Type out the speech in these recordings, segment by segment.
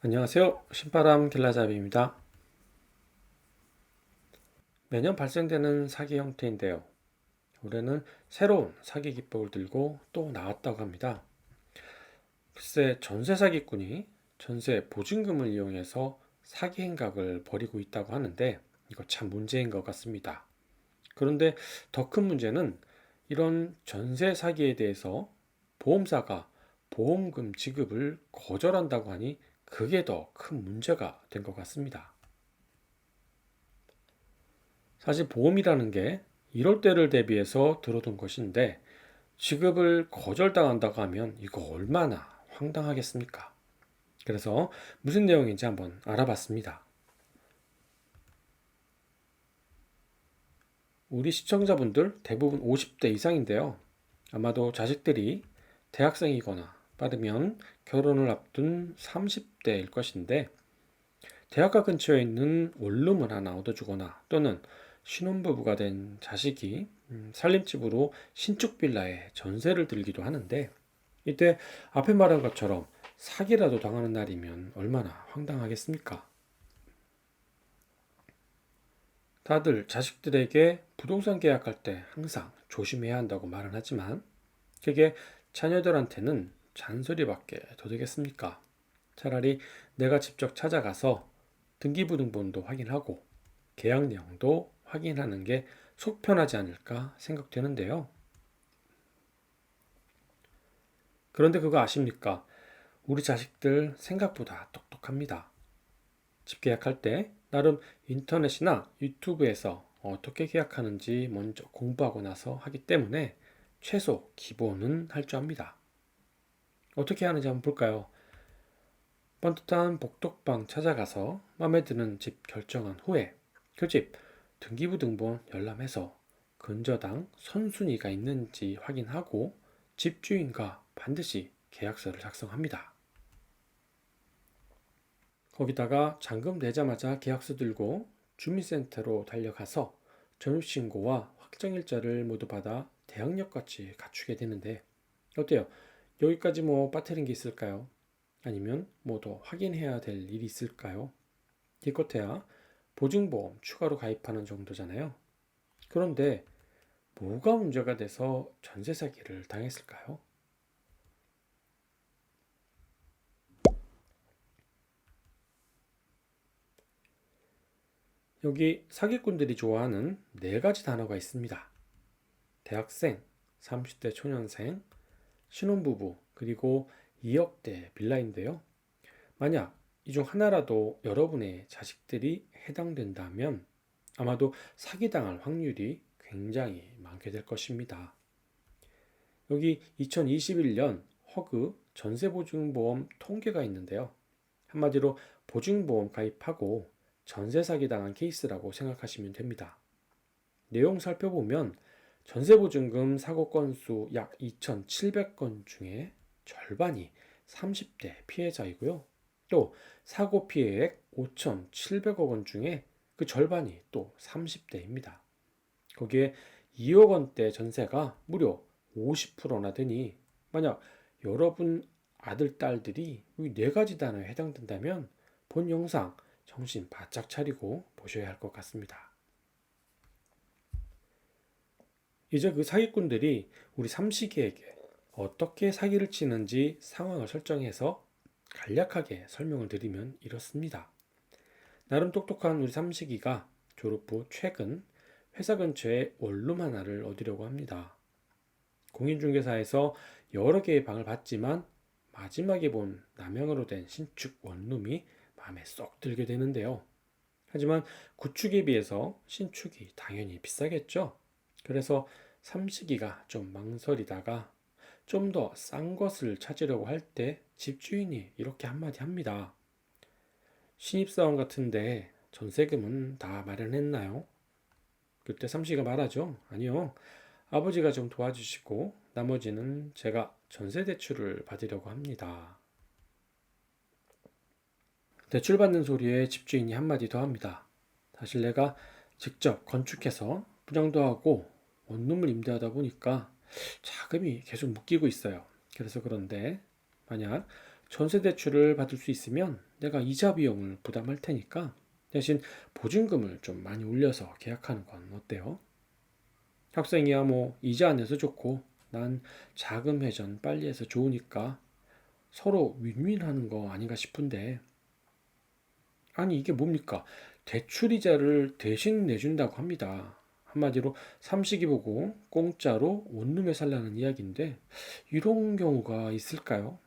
안녕하세요. 신바람 길라잡이입니다. 매년 발생되는 사기 형태인데요. 올해는 새로운 사기 기법을 들고 또 나왔다고 합니다. 글쎄, 전세 사기꾼이 전세 보증금을 이용해서 사기 행각을 벌이고 있다고 하는데 이거 참 문제인 것 같습니다. 그런데 더 큰 문제는 이런 전세 사기에 대해서 보험사가 보험금 지급을 거절한다고 하니 그게 더 큰 문제가 된 것 같습니다. 사실 보험이라는 게 이럴 때를 대비해서 들어둔 것인데 지급을 거절당한다고 하면 이거 얼마나 황당하겠습니까? 그래서 무슨 내용인지 한번 알아봤습니다. 우리 시청자분들 대부분 50대 이상인데요. 아마도 자식들이 대학생이거나 빠르면 결혼을 앞둔 30대일 것인데 대학가 근처에 있는 원룸을 하나 얻어주거나 또는 신혼부부가 된 자식이 살림집으로 신축 빌라에 전세를 들기도 하는데 이때 앞에 말한 것처럼 사기라도 당하는 날이면 얼마나 황당하겠습니까? 다들 자식들에게 부동산 계약할 때 항상 조심해야 한다고 말은 하지만 그게 자녀들한테는 잔소리밖에 더 되겠습니까? 차라리 내가 직접 찾아가서 등기부등본도 확인하고 계약 내용도 확인하는 게 속 편하지 않을까 생각되는데요. 그런데 그거 아십니까? 우리 자식들 생각보다 똑똑합니다. 집 계약할 때 나름 인터넷이나 유튜브에서 어떻게 계약하는지 먼저 공부하고 나서 하기 때문에 최소 기본은 할 줄 압니다. 어떻게 하는지 한번 볼까요? 번듯한 복덕방 찾아가서 마음에 드는 집 결정한 후에 그 집 등기부등본 열람해서 근저당 선순위가 있는지 확인하고 집주인과 반드시 계약서를 작성합니다. 거기다가 잔금 내자마자 계약서 들고 주민센터로 달려가서 전입신고와 확정일자를 모두 받아 대항력같이 갖추게 되는데 어때요? 여기까지 뭐 빠뜨린 게 있을까요? 아니면 뭐 더 확인해야 될 일이 있을까요? 기껏해야 보증보험 추가로 가입하는 정도잖아요. 그런데 뭐가 문제가 돼서 전세 사기를 당했을까요? 여기 사기꾼들이 좋아하는 네 가지 단어가 있습니다. 대학생, 30대 초년생, 신혼부부, 그리고 2억대 빌라인데요. 만약 이 중 하나라도 여러분의 자식들이 해당된다면 아마도 사기당할 확률이 굉장히 많게 될 것입니다. 여기 2021년 허그 전세보증보험 통계가 있는데요. 한마디로 보증보험 가입하고 전세 사기당한 케이스라고 생각하시면 됩니다. 내용 살펴보면 전세보증금 사고 건수 약 2,700건 중에 절반이 30대 피해자이고요. 또 사고 피해액 5,700억 원 중에 그 절반이 또 30대입니다. 거기에 2억 원대 전세가 무려 50%나 되니 만약 여러분 아들, 딸들이 이 네 가지 단어에 해당된다면 본 영상 정신 바짝 차리고 보셔야 할 것 같습니다. 이제 그 사기꾼들이 우리 삼식이에게 어떻게 사기를 치는지 상황을 설정해서 간략하게 설명을 드리면 이렇습니다. 나름 똑똑한 우리 삼식이가 졸업 후 최근 회사 근처에 원룸 하나를 얻으려고 합니다. 공인중개사에서 여러 개의 방을 봤지만 마지막에 본 남향으로 된 신축 원룸이 마음에 쏙 들게 되는데요. 하지만 구축에 비해서 신축이 당연히 비싸겠죠. 그래서 삼식이가 좀 망설이다가 좀 더 싼 것을 찾으려고 할 때 집주인이 이렇게 한마디 합니다. 신입사원 같은데 전세금은 다 마련했나요? 그때 삼식이가 말하죠. 아니요. 아버지가 좀 도와주시고 나머지는 제가 전세 대출을 받으려고 합니다. 대출 받는 소리에 집주인이 한마디 더 합니다. 사실 내가 직접 건축해서 분양도 하고 원룸을 임대하다 보니까 자금이 계속 묶이고 있어요. 그래서 그런데 만약 전세 대출을 받을 수 있으면 내가 이자 비용을 부담할 테니까 대신 보증금을 좀 많이 올려서 계약하는 건 어때요? 학생이야 뭐 이자 안 내서 좋고 난 자금 회전 빨리 해서 좋으니까 서로 윈윈하는 거 아닌가 싶은데 아니 이게 뭡니까? 대출 이자를 대신 내준다고 합니다. 한마디로 삼식이 보고 공짜로 원룸에 살라는 이야기인데 이런 경우가 있을까요?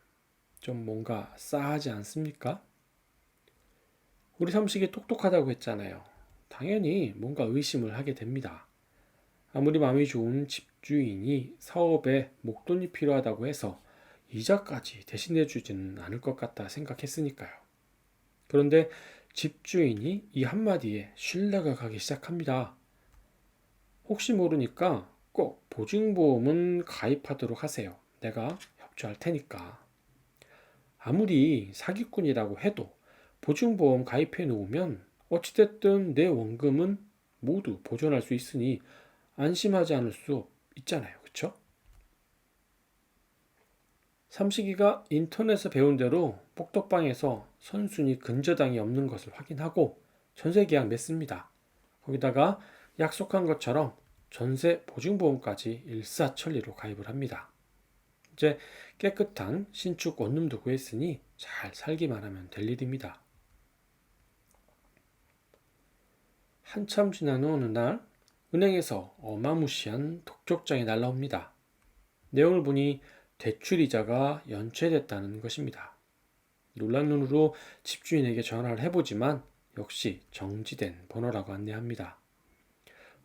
좀 뭔가 싸하지 않습니까? 우리 삼식이 똑똑하다고 했잖아요. 당연히 뭔가 의심을 하게 됩니다. 아무리 마음이 좋은 집주인이 사업에 목돈이 필요하다고 해서 이자까지 대신해 주지는 않을 것 같다 생각했으니까요. 그런데 집주인이 이 한마디에 신뢰가 가기 시작합니다. 혹시 모르니까 꼭 보증보험은 가입하도록 하세요. 내가 협조할 테니까. 아무리 사기꾼이라고 해도 보증보험 가입해 놓으면 어찌됐든 내 원금은 모두 보존할 수 있으니 안심하지 않을 수 있잖아요. 그쵸? 삼식이가 인터넷에서 배운 대로 복덕방에서 선순위 근저당이 없는 것을 확인하고 전세 계약 맺습니다. 거기다가 약속한 것처럼 전세 보증보험까지 일사천리로 가입을 합니다. 이제 깨끗한 신축 원룸도 구했으니 잘 살기만 하면 될 일입니다. 한참 지난 후 어느 날 은행에서 어마무시한 독촉장이 날라옵니다. 내용을 보니 대출이자가 연체됐다는 것입니다. 놀란 눈으로 집주인에게 전화를 해보지만 역시 정지된 번호라고 안내합니다.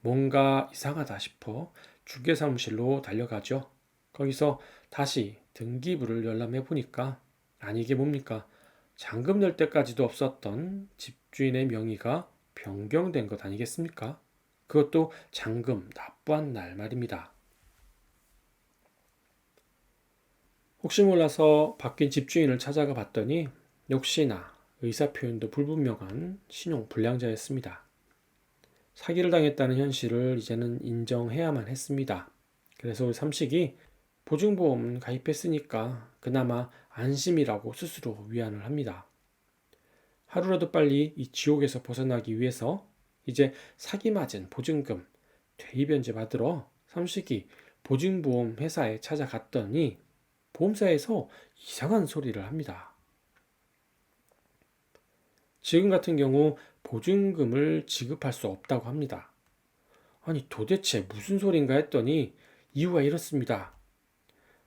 뭔가 이상하다 싶어 중개사무실로 달려가죠. 거기서 다시 등기부를 열람해 보니까 아니 이게 뭡니까? 잔금 낼 때까지도 없었던 집주인의 명의가 변경된 것 아니겠습니까? 그것도 잔금 납부한 날 말입니다. 혹시 몰라서 바뀐 집주인을 찾아가 봤더니 역시나 의사표현도 불분명한 신용 불량자였습니다. 사기를 당했다는 현실을 이제는 인정해야만 했습니다. 그래서 우리 삼식이 보증보험 가입했으니까 그나마 안심이라고 스스로 위안을 합니다. 하루라도 빨리 이 지옥에서 벗어나기 위해서 이제 사기 맞은 보증금 대리변제 받으러 삼식이 보증보험 회사에 찾아갔더니 보험사에서 이상한 소리를 합니다. 지금 같은 경우 보증금을 지급할 수 없다고 합니다. 아니 도대체 무슨 소린가 했더니 이유가 이렇습니다.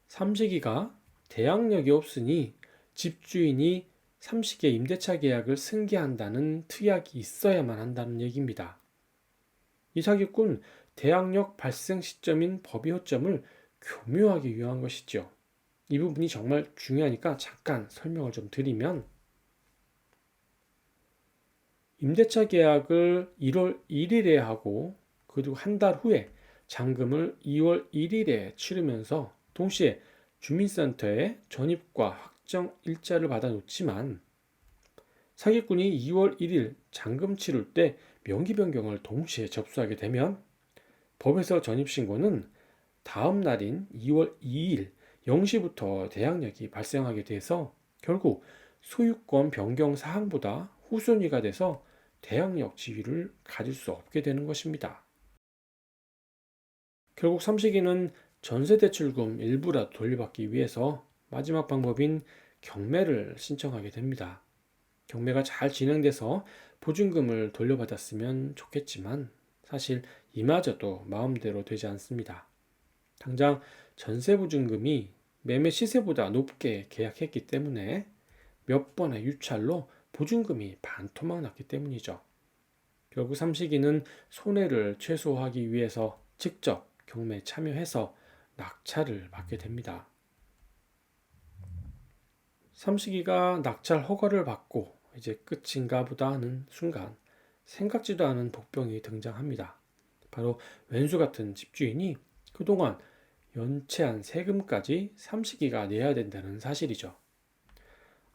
삼식이가 대항력이 없으니 집주인이 삼식의 임대차 계약을 승계한다는 특약이 있어야만 한다는 얘기입니다. 이 사기꾼 대항력 발생 시점인 법의 호점을 교묘하게 이용한 것이죠. 이 부분이 정말 중요하니까 잠깐 설명을 좀 드리면 임대차 계약을 1월 1일에 하고 그리고 한 달 후에 잔금을 2월 1일에 치르면서 동시에 주민센터에 전입과 확정 일자를 받아놓지만 사기꾼이 2월 1일 잔금 치를 때 명기 변경을 동시에 접수하게 되면 법에서 전입신고는 다음 날인 2월 2일 0시부터 대항력이 발생하게 돼서 결국 소유권 변경 사항보다 후순위가 돼서 대항력 지위를 가질 수 없게 되는 것입니다. 결국 삼식이는 전세대출금 일부라도 돌려받기 위해서 마지막 방법인 경매를 신청하게 됩니다. 경매가 잘 진행돼서 보증금을 돌려받았으면 좋겠지만 사실 이마저도 마음대로 되지 않습니다. 당장 전세보증금이 매매 시세보다 높게 계약했기 때문에 몇 번의 유찰로 보증금이 반토막 났기 때문이죠. 결국 삼식이는 손해를 최소화하기 위해서 직접 경매에 참여해서 낙찰을 받게 됩니다. 삼식이가 낙찰 허가를 받고 이제 끝인가 보다 하는 순간 생각지도 않은 복병이 등장합니다. 바로 왼수 같은 집주인이 그동안 연체한 세금까지 삼식이가 내야 된다는 사실이죠.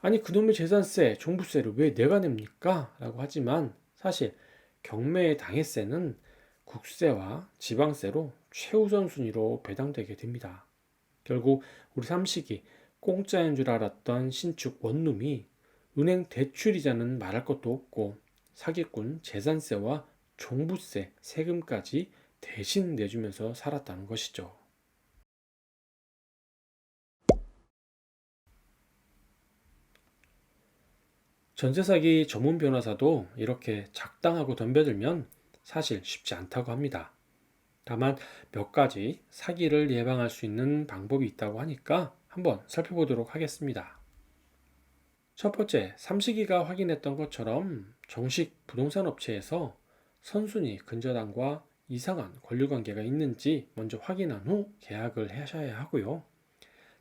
아니 그놈의 재산세, 종부세를 왜 내가 냅니까? 라고 하지만 사실 경매의 당해세는 국세와 지방세로 최우선 순위로 배당되게 됩니다. 결국 우리 삼식이 공짜인 줄 알았던 신축 원룸이 은행 대출이자는 말할 것도 없고 사기꾼 재산세와 종부세, 세금까지 대신 내주면서 살았다는 것이죠. 전세 사기 전문 변호사도 이렇게 작당하고 덤벼들면 사실 쉽지 않다고 합니다. 다만 몇 가지 사기를 예방할 수 있는 방법이 있다고 하니까 한번 살펴보도록 하겠습니다. 첫 번째, 삼식이가 확인했던 것처럼 정식 부동산 업체에서 선순위 근저당과 이상한 권리관계가 있는지 먼저 확인한 후 계약을 하셔야 하고요.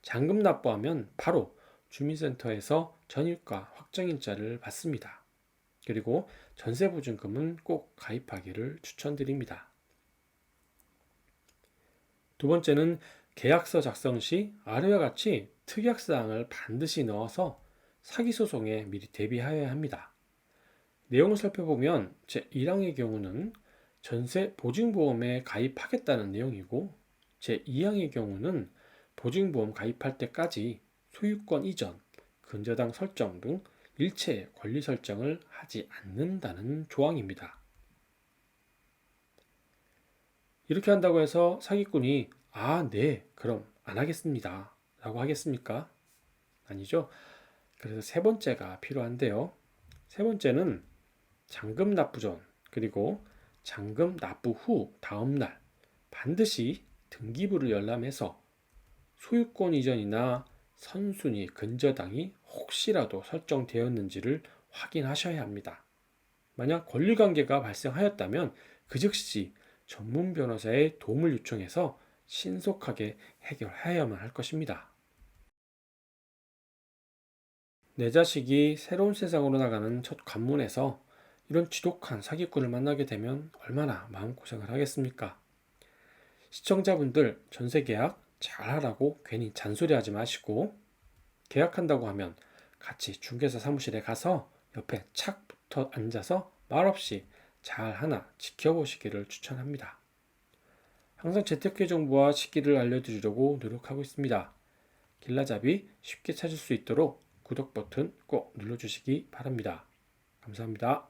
잔금 납부하면 바로 주민센터에서 전입과 확정일자를 받습니다. 그리고 전세보증금은 꼭 가입하기를 추천드립니다. 두 번째는 계약서 작성 시 아래와 같이 특약사항을 반드시 넣어서 사기 소송에 미리 대비하여야 합니다. 내용을 살펴보면 제1항의 경우는 전세 보증보험에 가입하겠다는 내용이고 제2항의 경우는 보증보험 가입할 때까지 소유권 이전, 근저당 설정 등 일체의 권리 설정을 하지 않는다는 조항입니다. 이렇게 한다고 해서 사기꾼이 네, 그럼 안 하겠습니다 라고 하겠습니까? 아니죠. 그래서 세 번째가 필요한데요. 세 번째는 잔금 납부 전 그리고 잔금 납부 후 다음날 반드시 등기부를 열람해서 소유권 이전이나 선순위 근저당이 혹시라도 설정되었는지를 확인하셔야 합니다. 만약 권리관계가 발생하였다면 그 즉시 전문 변호사의 도움을 요청해서 신속하게 해결하여야만 할 것입니다. 내 자식이 새로운 세상으로 나가는 첫 관문에서 이런 지독한 사기꾼을 만나게 되면 얼마나 마음고생을 하겠습니까? 시청자분들 전세 계약 잘 하라고 괜히 잔소리하지 마시고 계약한다고 하면 같이 중개사 사무실에 가서 옆에 착 붙어 앉아서 말없이 잘 하나 지켜보시기를 추천합니다. 항상 재테크 정보와 시기를 알려드리려고 노력하고 있습니다. 길라잡이 쉽게 찾을 수 있도록 구독 버튼 꼭 눌러주시기 바랍니다. 감사합니다.